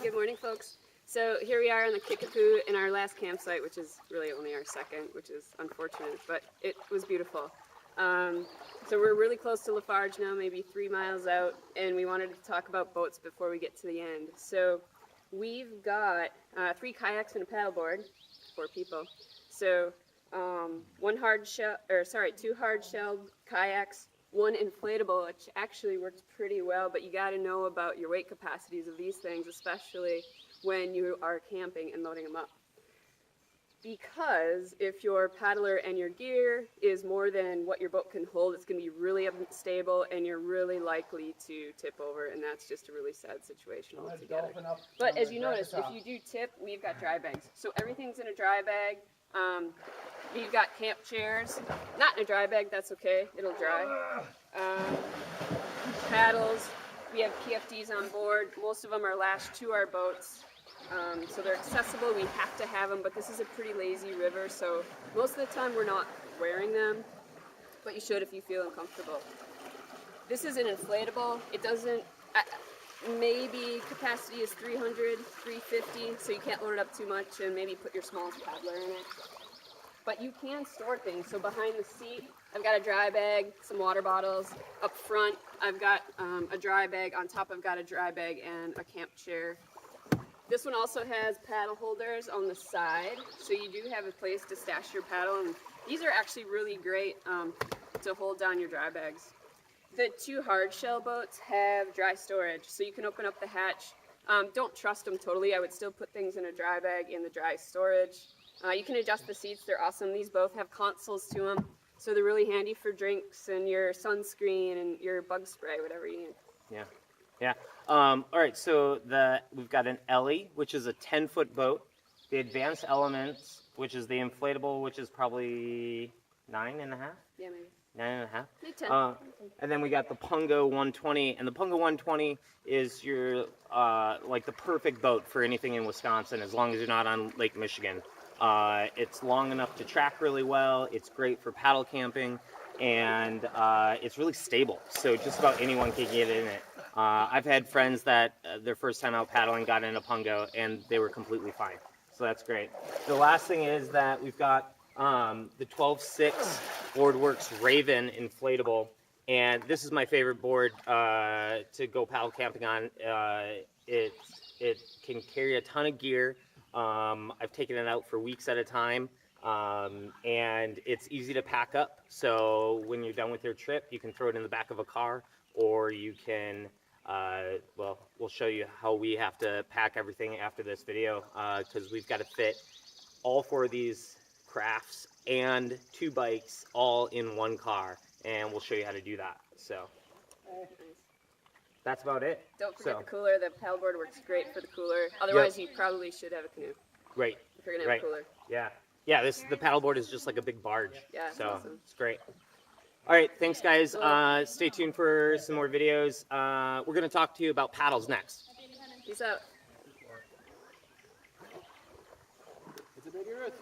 Good morning, folks. So here we are on the Kickapoo in our last campsite, which is really only our second, which is unfortunate, but it was beautiful. So we're really close to Lafarge now, maybe 3 miles out, and we wanted to talk about boats before we get to the end. So we've got 3 kayaks and a paddleboard, 4 people. So 2 hard-shelled kayaks, 1 inflatable, which actually works pretty well, but you got to know about your weight capacities of these things, especially when you are camping and loading them up. Because if your paddler and your gear is more than what your boat can hold, it's going to be really unstable and you're really likely to tip over, and that's just a really sad situation altogether. But as you notice, if you do tip, we've got dry bags. So everything's in a dry bag. We've got camp chairs, not in a dry bag, that's okay, it'll dry. Paddles, we have PFDs on board. Most of them are lashed to our boats. So they're accessible, we have to have them, but this is a pretty lazy river, so most of the time we're not wearing them, but you should if you feel uncomfortable. This is an inflatable. It doesn't, maybe capacity is 300, 350, so you can't load it up too much, and maybe put your smallest paddler in it. But you can store things, so behind the seat, I've got a dry bag, some water bottles. Up front, I've got a dry bag. On top, I've got a dry bag and a camp chair. This one also has paddle holders on the side, so you do have a place to stash your paddle, and these are actually really great to hold down your dry bags. The 2 hard shell boats have dry storage, so you can open up the hatch. Don't trust them totally. I would still put things in a dry bag in the dry storage. You can adjust the seats. They're awesome. These both have consoles to them, so they're really handy for drinks and your sunscreen and your bug spray, whatever you need. Yeah. Yeah. All right. So we've got an Ellie, which is a 10-foot boat. The Advanced Elements, which is the inflatable, which is probably 9.5. Yeah, maybe. 9.5. Maybe 10. And then we got the Pungo 120, and the Pungo 120 is your like the perfect boat for anything in Wisconsin, as long as you're not on Lake Michigan. It's long enough to track really well. It's great for paddle camping, and it's really stable. So just about anyone can get in it. I've had friends that their first time out paddling got in a Pungo, and they were completely fine. So that's great. The last thing is that we've got the 12.6 Boardworks Raven inflatable, and this is my favorite board to go paddle camping on. It can carry a ton of gear. I've taken it out for weeks at a time, and it's easy to pack up. So when you're done with your trip, you can throw it in the back of a car, or you can, well, we'll show you how we have to pack everything after this video, because we've got to fit all 4 of these crafts and 2 bikes all in 1 car, and we'll show you how to do that. So that's about it. Don't forget the cooler. The paddleboard works great for the cooler. Otherwise, you probably should have a canoe. Great. If you're gonna have a cooler. Yeah. Yeah. The paddleboard is just like a big barge. Yeah. So awesome. It's great. All right. Thanks, guys. Stay tuned for some more videos. We're going to talk to you about paddles next. Peace out. It's a big earth.